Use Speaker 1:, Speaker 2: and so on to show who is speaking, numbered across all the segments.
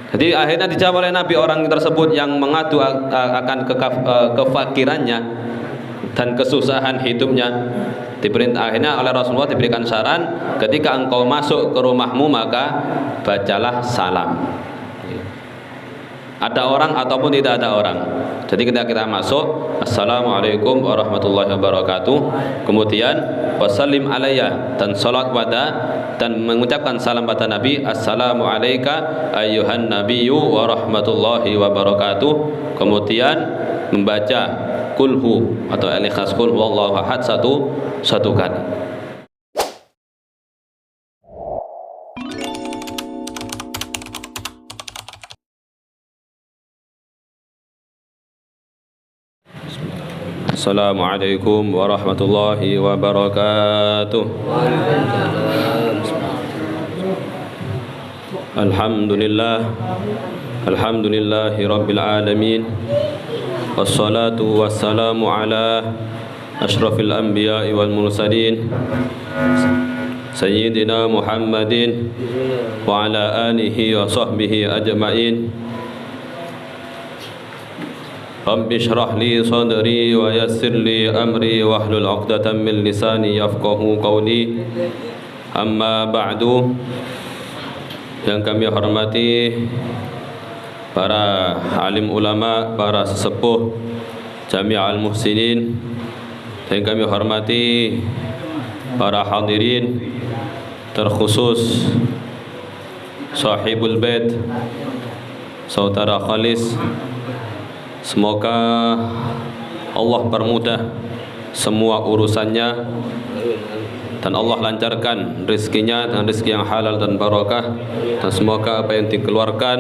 Speaker 1: Jadi akhirnya dijawab oleh Nabi orang tersebut yang mengadu akan kefakirannya dan kesusahan hidupnya. Akhirnya oleh Rasulullah diberikan saran, ketika engkau masuk ke rumahmu maka bacalah salam. Ada orang ataupun tidak ada orang. Jadi ketika kita masuk, Assalamualaikum warahmatullahi wabarakatuh, kemudian wasallim alayya, dan salat pada dan mengucapkan salam pada Nabi, Assalamu alayka ayyuhan nabiyyu warahmatullahi wabarakatuh, kemudian membaca kulhu atau al-ikhlas qul huwallahu ahad satu kali. Assalamualaikum warahmatullahi wabarakatuh. Alhamdulillahi rabbil alamin. Wassalatu wassalamu ala ashrafil anbiya'i wal mursalin Sayyidina Muhammadin wa ala alihi wa sahbihi ajma'in. Rabbi shrah li sadri wa yassir li amri wahlul 'uqdatam min lisani yafqahu qawli. Amma ba'du. Yang kami hormati para alim ulama, para sesepuh Jami'al Muhsinin, yang kami hormati para hadirin, terkhusus sahibul bait saudara Khalis. Semoga Allah permudah semua urusannya dan Allah lancarkan rezekinya dengan rezeki yang halal dan barakah, dan semoga apa yang dikeluarkan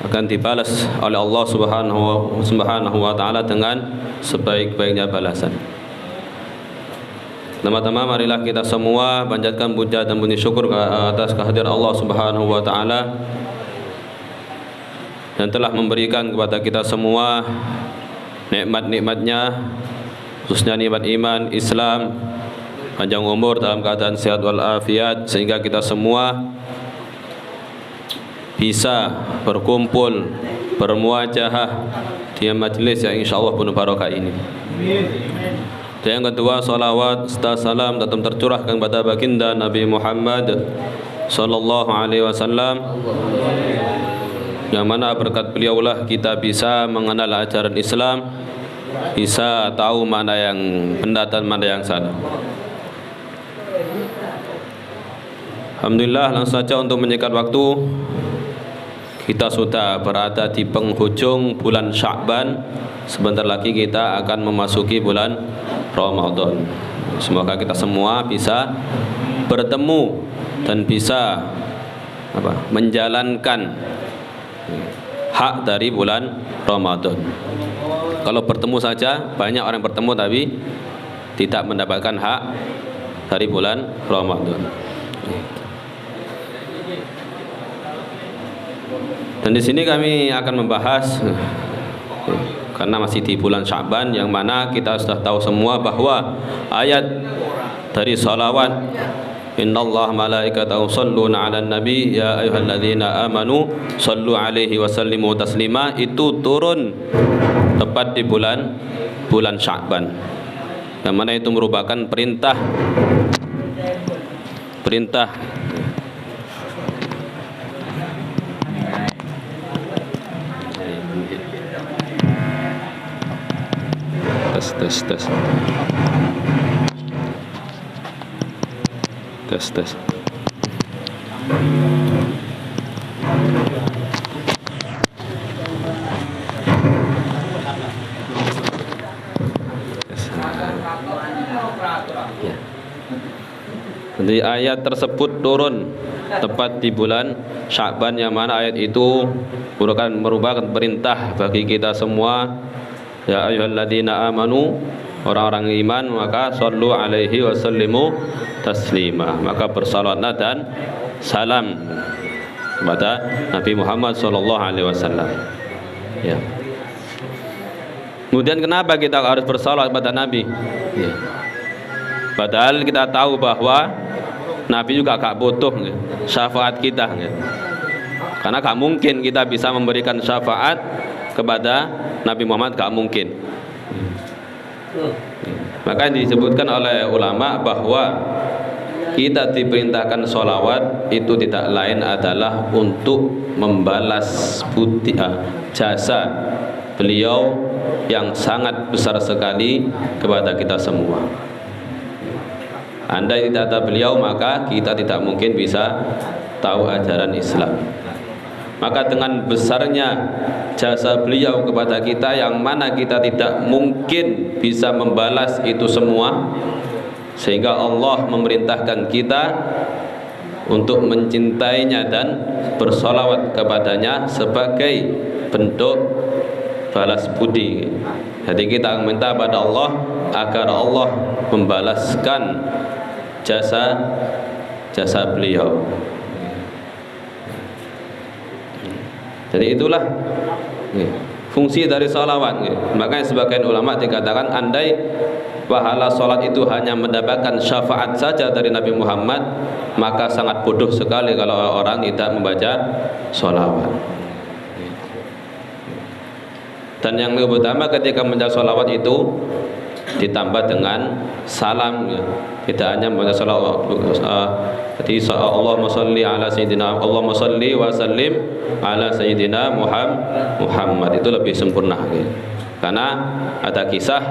Speaker 1: akan dibalas oleh Allah Subhanahu wa taala dengan sebaik-baiknya balasan. Pertama-tama marilah kita semua panjatkan puja dan puji syukur atas kehadiran Allah Subhanahu wa taala yang telah memberikan kepada kita semua nikmat-nikmatnya, khususnya nikmat iman, Islam, panjang umur dalam keadaan sehat walafiat, sehingga kita semua bisa berkumpul, bermuajahah di majlis yang insyaallah penuh barokah ini. Dan yang kedua, salawat serta salam tetap tercurahkan kepada baginda Nabi Muhammad sallallahu alaihi wasallam, yang mana berkat beliaulah kita bisa mengenal ajaran Islam, bisa tahu mana yang benar dan mana yang salah. Alhamdulillah, langsung saja untuk menyingkat waktu, kita sudah berada di penghujung bulan Sya'ban. Sebentar lagi kita akan memasuki bulan Ramadan. Semoga kita semua bisa bertemu dan bisa menjalankan hak dari bulan Ramadan. Kalau bertemu saja, banyak orang bertemu tapi tidak mendapatkan hak dari bulan Ramadan. Dan di sini kami akan membahas, karena masih di bulan Sya'ban, yang mana kita sudah tahu semua bahwa ayat dari salawat, Innallaha malaikatahu shalluna 'alan nabi ya ayyuhalladzina amanu shallu 'alaihi wa sallimu taslima, itu turun tepat di bulan Sya'ban, yang mana itu merupakan perintah tes. Jadi ayat tersebut turun tepat di bulan Sya'ban, yang mana ayat itu merupakan perintah bagi kita semua. Ya ayyuhalladzina amanu, orang-orang iman, maka sallu alaihi wasallimu taslima, maka bersalawatlah dan salam kepada Nabi Muhammad sallallahu alaihi wasallam. Ya. Kemudian kenapa kita harus bersalawat kepada Nabi? Ya. Padahal kita tahu bahwa Nabi juga gak butuh syafaat kita. Karena gak mungkin kita bisa memberikan syafaat kepada Nabi Muhammad, gak mungkin. Maka disebutkan oleh ulama bahwa kita diperintahkan sholawat itu tidak lain adalah untuk membalas budi jasa beliau yang sangat besar sekali kepada kita semua. Andai tidak ada beliau, maka kita tidak mungkin bisa tahu ajaran Islam. Maka dengan besarnya jasa beliau kepada kita, yang mana kita tidak mungkin bisa membalas itu semua, sehingga Allah memerintahkan kita untuk mencintainya dan bersolawat kepadanya sebagai bentuk balas budi. Jadi kita minta pada Allah agar Allah membalaskan jasa beliau. Jadi itulah fungsi dari sholawat. Makanya sebagian ulama dikatakan andai pahala sholat itu hanya mendapatkan syafaat saja dari Nabi Muhammad, maka sangat bodoh sekali kalau orang tidak membaca sholawat. Dan yang lebih utama ketika membaca sholawat itu ditambah dengan salam, tidak hanya membaca sholawat. Jadi Allahumma sholli ala sayyidina, Allahumma sholli wa sallim ala sayyidina Muhammad, itu lebih sempurna. Karena ada kisah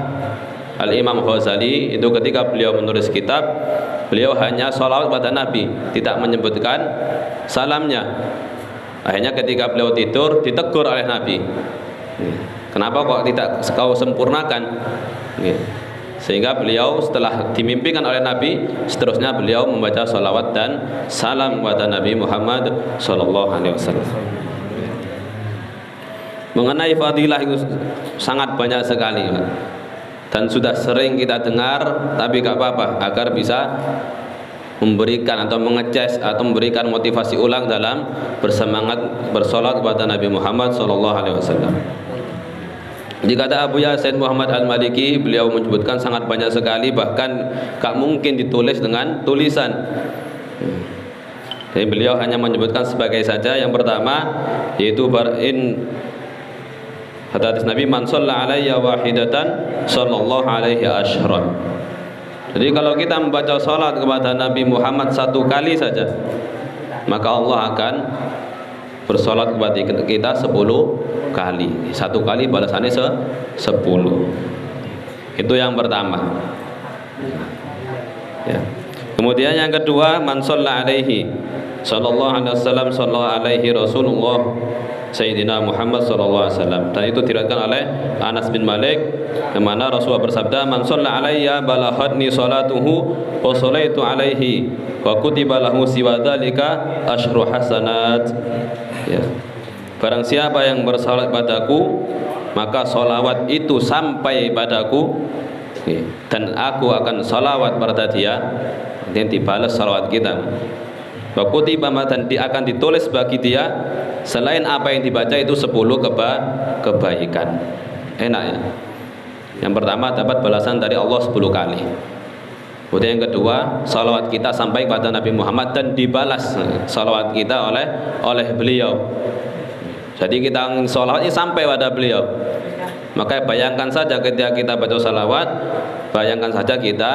Speaker 1: Al-Imam Ghazali itu ketika beliau menulis kitab, beliau hanya sholawat pada Nabi, tidak menyebutkan salamnya. Akhirnya ketika beliau tidur ditegur oleh Nabi, kenapa kok tidak kau sempurnakan? Sehingga beliau setelah dimimpikan oleh Nabi, seterusnya beliau membaca sholawat dan salam kepada Nabi Muhammad Sallallahu Alaihi Wasallam. Mengenai fadilah itu sangat banyak sekali, dan sudah sering kita dengar, tapi gak apa-apa agar bisa memberikan atau mengecas atau memberikan motivasi ulang dalam bersemangat bersolat kepada Nabi Muhammad Sallallahu Alaihi Wasallam. Dikata Abu Yasin Muhammad Al-Maliki, beliau menyebutkan sangat banyak sekali, bahkan gak mungkin ditulis dengan tulisan. Jadi beliau hanya menyebutkan sebagai saja. Yang pertama yaitu barin hadis Nabi, man shalla alayya wahidatan sallallahu alaihi asyran. Jadi kalau kita membaca salat kepada Nabi Muhammad satu kali saja, maka Allah akan bersolat kepada kita 10 kali. Satu kali balasannya 10. Itu yang pertama. Ya. Kemudian yang kedua, man shalla alaihi sallallahu alaihi wasallam sallallahu alaihi Rasulullah Sayyidina Muhammad sallallahu alaihi wasallam. Dan itu diriwayatkan oleh Anas bin Malik, di mana Rasulullah bersabda, man shalla alayya balaghatni salatuhu wa sallaitu alaihi wa kutiba lahu siwa dzalika asyru hasanat. Ya. Barang siapa yang bersalat padaku, maka salawat itu sampai padaku, dan aku akan salawat pada dia, dan dibalas salawat kita. Wa kutiba, dan akan ditulis bagi dia selain apa yang dibaca itu 10 kebaikan. Enak ya. Yang pertama dapat balasan dari Allah 10 kali. Kemudian yang kedua, salawat kita sampai pada Nabi Muhammad dan dibalas salawat kita oleh beliau. Jadi kita salawatnya sampai pada beliau. Maka bayangkan saja ketika kita baca salawat, bayangkan saja kita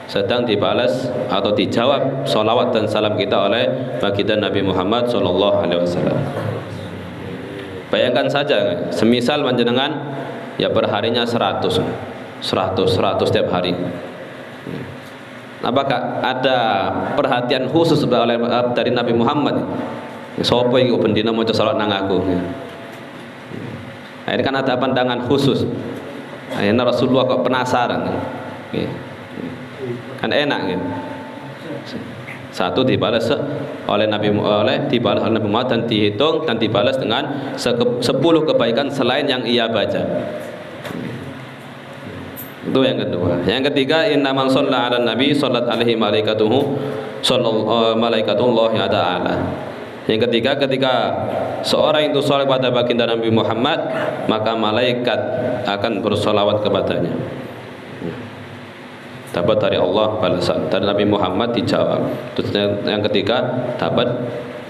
Speaker 1: sedang dibalas atau dijawab salawat dan salam kita oleh baginda Nabi Muhammad Sallallahu Alaihi Wasallam. Bayangkan saja, semisal panjenengan ya perharinya 100 setiap hari. Apakah ada perhatian khusus dari Nabi Muhammad? Sopo iki bendina maca salawat nang aku. Nah, ini kan ada pandangan khusus. Akhirnya Rasulullah kok penasaran. Kan enak gitu. Satu dibalas oleh Nabi Muhammad dan dihitung dan dibalas dengan 10 kebaikan selain yang ia baca. Itu yang kedua. Yang ketiga, innaman shalla 'alan nabi shallat alaihi malaikatuhu malaikatullah ta'ala. Yang ketiga, ketika seorang itu salat kepada baginda Nabi Muhammad, maka malaikat akan bersolawat kepadanya. Dapat dari Allah balasan, dari Nabi Muhammad dijawab. Terus yang ketiga dapat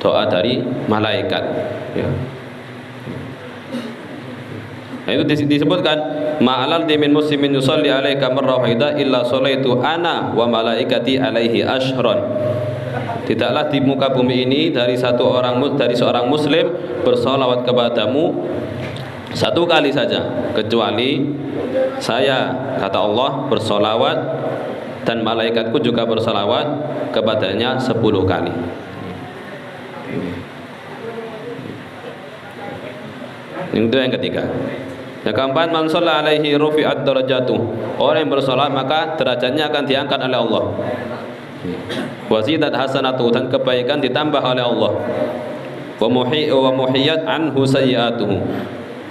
Speaker 1: doa dari malaikat. Ya. Nah, itu disebutkan ma'alal min muslimin yusalli alaika marra wahida illa sallaitu ana wa malaikati alaihi ashron. Tidaklah di muka bumi ini dari seorang muslim bersolawat kepadamu satu kali saja, kecuali saya, kata Allah, bersolawat dan malaikatku juga bersolawat kepadanya 10 kali. Itu yang ketiga. Yang keempat, man shalla alaihi rufi'at darajatuh. Orang yang bersolat maka derajatnya akan diangkat oleh Allah. Wazidat hasanatu, dan kebaikan ditambah oleh Allah. Wa muhiyat anhu sayyi'atuhu,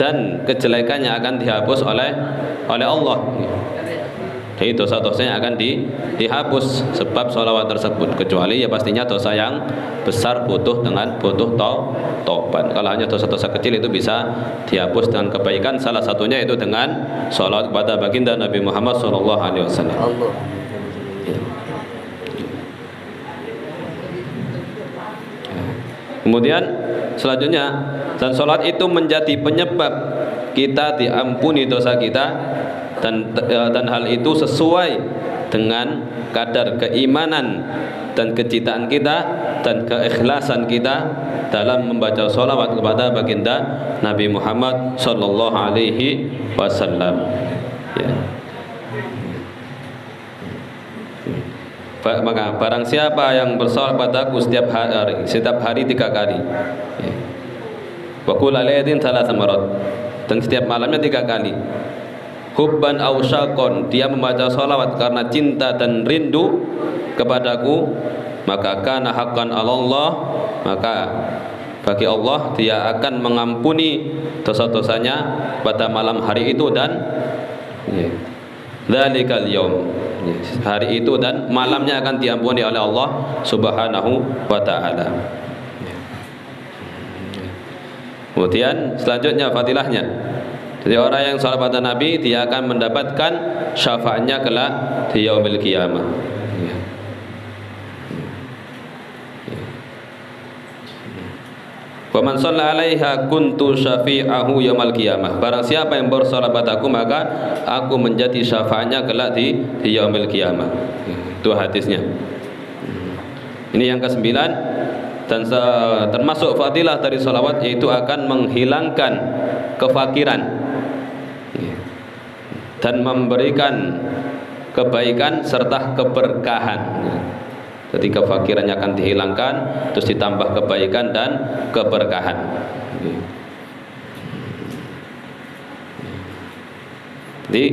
Speaker 1: dan kejelekannya akan dihapus oleh Allah. Jadi dosa-dosanya akan dihapus sebab sholawat tersebut, kecuali ya pastinya dosa yang besar butuh taubat. Kalau hanya dosa-dosa kecil itu bisa dihapus dengan kebaikan, salah satunya itu dengan sholawat kepada baginda Nabi Muhammad SAW. Kemudian selanjutnya, dan sholat itu menjadi penyebab kita diampuni dosa kita, dan hal itu sesuai dengan kadar keimanan dan kecintaan kita dan keikhlasan kita dalam membaca sholawat kepada baginda Nabi Muhammad sallallahu alaihi wasallam. Ya. Maka barang siapa yang bersolawat padaku setiap hari 3 kali, wa qul alaihim 3 marat, dan setiap malamnya 3 kali, hubban aw syaqon, dia membaca sholawat karena cinta dan rindu kepadaku, maka kana haqqan 'alallah, maka bagi Allah dia akan mengampuni dosa-dosanya pada malam hari itu dan dzalikal yaum, hari itu dan malamnya akan diampuni oleh Allah Subhanahu wa taala. Kemudian selanjutnya fadilahnya, jadi orang yang salat pada Nabi dia akan mendapatkan syafaatnya kelak di yaumil qiyamah. Wa man shalla 'alaiha kuntu syafi'ahu yaumal qiyamah. Barang siapa yang bersalat padaku maka aku menjadi syafaatnya kelak di yaumil qiyamah. Itu hadisnya. Ini yang ke-9, dan termasuk fadilah dari salawat yaitu akan menghilangkan kefakiran dan memberikan kebaikan serta keberkahan. Jadi kefakirannya akan dihilangkan, terus ditambah kebaikan dan keberkahan. Jadi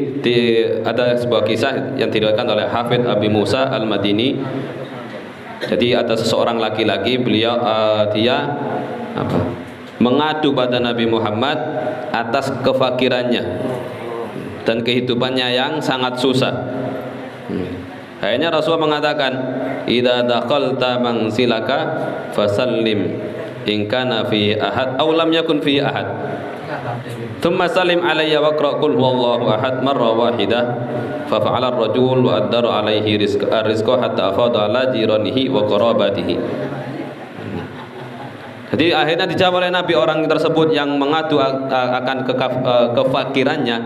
Speaker 1: ada sebuah kisah yang diriwayatkan oleh Hafidz Abi Musa Al-Madini. Jadi ada seseorang laki-laki, beliau dia mengadu pada Nabi Muhammad atas kefakirannya dan kehidupannya yang sangat susah. Akhirnya Rasulullah mengatakan, idza dakhalta manzilaka fasallim in kana fi ahad aw lam yakun fi ahad, thumma salim alayya waqra qul huwallahu ahad marra wahidah, fa fa'ala ar-rajul wa addaru alayhi rizqa hatta afada ala jiranihi wa qarabatihi. Jadi akhirnya dijawab oleh Nabi orang tersebut yang mengadu akan kefakirannya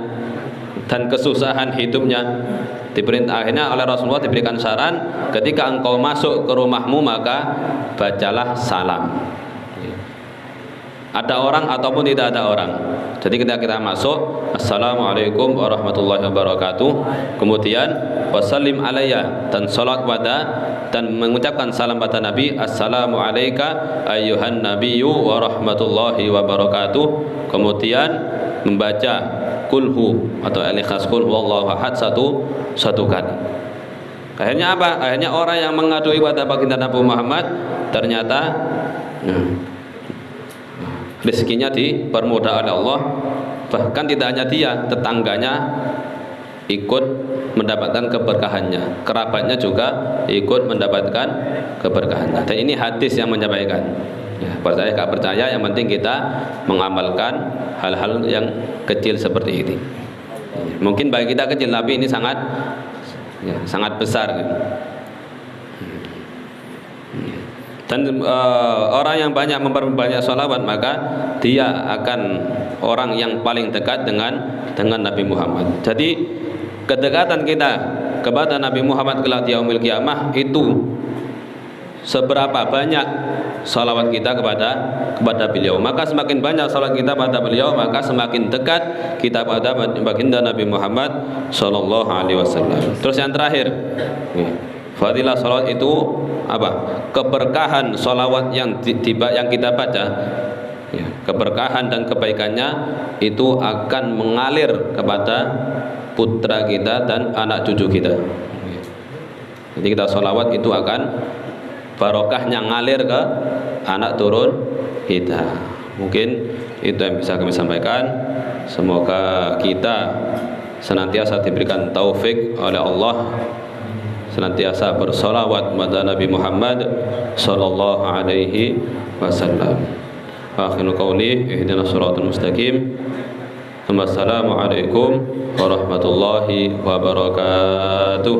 Speaker 1: dan kesusahan hidupnya. Akhirnya oleh Rasulullah diberikan saran, ketika engkau masuk ke rumahmu maka bacalah salam, ada orang ataupun tidak ada orang. Jadi ketika kita masuk, assalamualaikum warahmatullahi wabarakatuh, kemudian wasallim alayya, dan salat pada dan mengucapkan salam pada Nabi, assalamu alayka ayyuhan nabiyyu warahmatullahi wabarakatuh, kemudian membaca kulhu atau al-ikhlas qul huwallahu ahad satu kali. Akhirnya apa? Akhirnya orang yang mengadu kepada baginda Nabi Muhammad ternyata rezekinya dipermudah oleh Allah. Bahkan tidak hanya dia, tetangganya ikut mendapatkan keberkahannya, kerabatnya juga ikut mendapatkan keberkahannya. Dan ini hadis yang menyampaikan. Ya, percaya gak percaya, yang penting kita mengamalkan hal-hal yang kecil seperti ini. Mungkin bagi kita kecil, tapi ini sangat besar. Dan orang yang banyak memperbanyak salawat, maka dia akan orang yang paling dekat dengan Nabi Muhammad. Jadi kedekatan kita kepada Nabi Muhammad kelak di yaumil qiyamah itu seberapa banyak salawat kita kepada beliau. Maka semakin banyak salawat kita pada beliau, maka semakin dekat kita pada baginda Nabi Muhammad sallallahu alaihi wasallam. Terus yang terakhir, fadilah salawat itu apa? Keberkahan salawat yang kita baca, ya, keberkahan dan kebaikannya itu akan mengalir kepada putra kita dan anak cucu kita. Jadi kita salawat itu akan barokahnya ngalir ke anak turun kita. Mungkin itu yang bisa kami sampaikan. Semoga kita senantiasa diberikan taufik oleh Allah, senantiasa bersolawat kepada Nabi Muhammad sallallahu alaihi wasallam. Akhiru qauli ihdinas siratal mustaqim. Wassalamualaikum warahmatullahi wabarakatuh.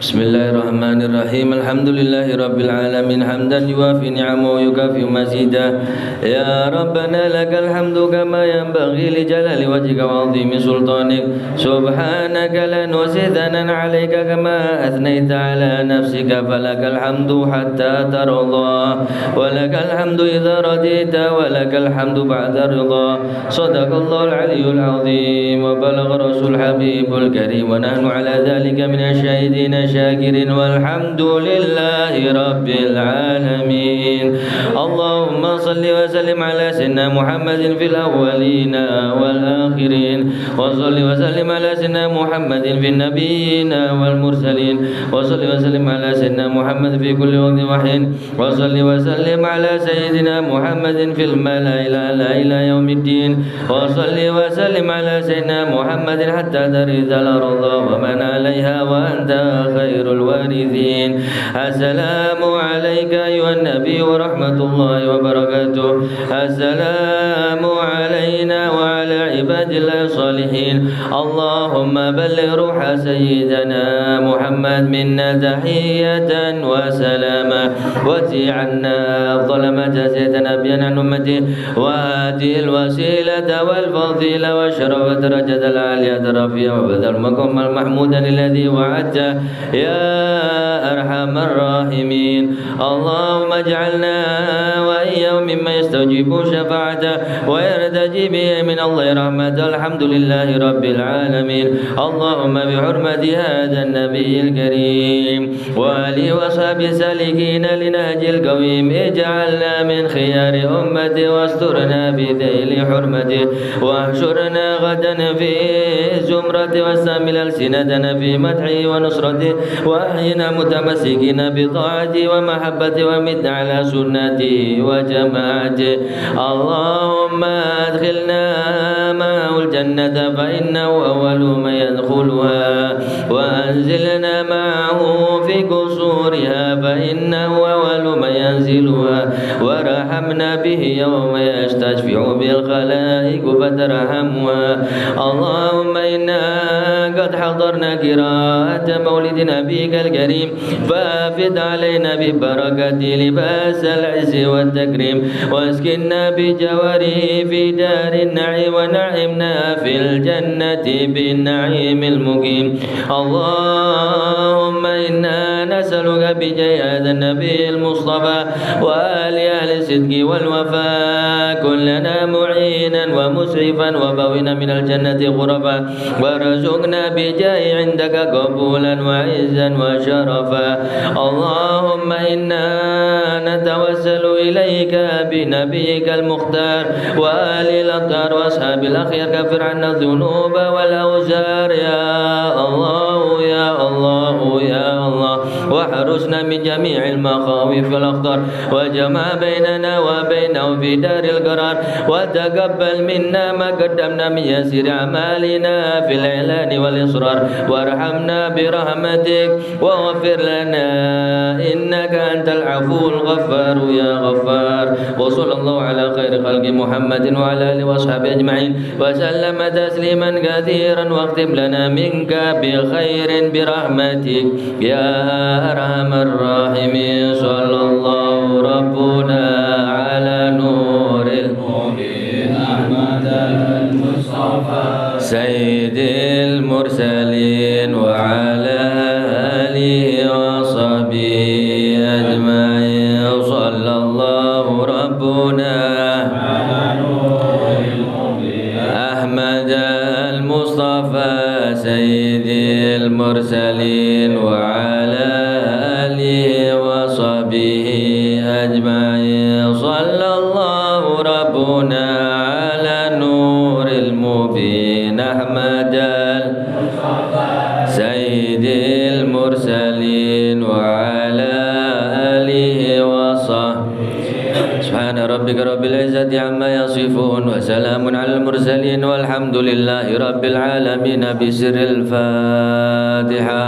Speaker 2: Bismillahirrahmanirrahim. Alhamdulillahirabbil alamin hamdan yuwafi ni'amahu wa yukafi mazida. Ya Rabbana lakal hamdu kama yanbaghi li jalali wajhika wa 'azimi sultanik. Subhanaka la nuhsi thanan 'alaika kama athnaita 'ala nafsika, falakal hamdu hatta tarda wa lakal hamdu idza radita wa lakal hamdu ba'da ridha. Shadaqallahul 'aliyyul 'azim wa balagha rasul habibul karim wa nahnu 'ala dhalika minasy syahidin syakirin walhamdulillahi rabbil alamin. Allahumma salli wa sallim ala sayyidina Muhammadin fil awwalina wal akhirin, wa salli wa sallim ala sayyidina Muhammadin fil nabiyina wal mursalin, wa salli wa sallim ala sayyidina Muhammad fi kulli waqtin wa hin, wa salli wa sallim ala sayyidina Muhammadin fil malaa'ila ila yaumiddin, wa salli wa sallim ala sayyidina Muhammadin hatta taridal arda wa man 'alaiha wa anta khairul warithin. Assalamu alayka ayuhan nabi wa rahmatullahi wa barakatuh. Assalamu alayna wa ala ibadillahi salihin. Allahumma balligh ruha sayyidina Muhammad minna tahiyatan wa salama wa ti'anna afdala ma jazita nabiyyan an ummati wa atil wasilata wal fadila wa syarafa darajat al aliyat rafi'a wa badal maqam al mahmudan alladhi wa'adta ya arhamar rahimin. Allahumma ij'alna wa iyyahum mimma yastajibu syafa'ata wa yartaji bihi min Allah rahmatan. Alhamdulillahi rabbil alamin. Allahumma bi hurmati hadzal nabiyil karim wa alihi wa sahbihi salikina linahjil qawim, ij'alna min khiyari ummati wasturna bi dhili hurmati wa ahshurna ghadan fi zumrati wastamil alsinatana fi madhi wa nusrati wa ahyina mutamassikina bi ta'ati wa mahabbati wa mitna ala sunnati wa jama'ati. Allahumma adkhilna ma'ul jannata fa innahu awwalu man yadkhuluha wa anzilna ma'ahu fi qusuriha fa innahu awwalu man yanziluha wa rahamna bihi yawma yastashfi'u bil khalaiq fatarhamha. Allahumma inna qad hadarna qira'ata مولد نبيك الكريم فافد علينا ببركة لباس العز والتكريم واسكننا بجواره في دار النعيم ونعمنا في الجنة بالنعيم المقيم. اللهم إنا نسألك بجاه هذا النبي المصطفى وآل أهل الصدق والوفاء كلنا معينا ومسعفا وبونا من الجنة غرفا وارزقنا بجاه عندك قبولا وعزا وشرفا. اللهم إنا نتوسل إليك بنبيك المختار وآل الأطهار وأصحاب الأخيار كفر عنا الذنوب والأوزار يا الله يا الله يا الله واحرسنا من جميع المخاوف والأخطار وجمع بيننا وبينه في دار القرار وتقبل منا ما قدمنا من يسير أعمالنا في الإعلان والإصرار وارحمنا برحمتك واغفر لنا إنك أنت العفو الغفار يا غفار وصلى الله على خير خلق محمد وعلى آله وأصحابه أجمعين وسلم تسليما كثيرا واختم لنا منك بخير برحمتك يا أرحم الراحمين صلى الله ربنا على نور المبين أحمد المصطفى سيد المرسلين وعلى آله وصحبه أجمعين صلى الله ربنا على نور المبين أحمد المصطفى سيد المرسلين وعلى آله وصحبه أجمعين صلى الله ربنا على نور المبين أحمد سيد المرسلين وعلى آله وصحبه سبحان ربك رب العزة عما يصفون وسلام على المرسلين والحمد لله رب العالمين بسر الفاتحة.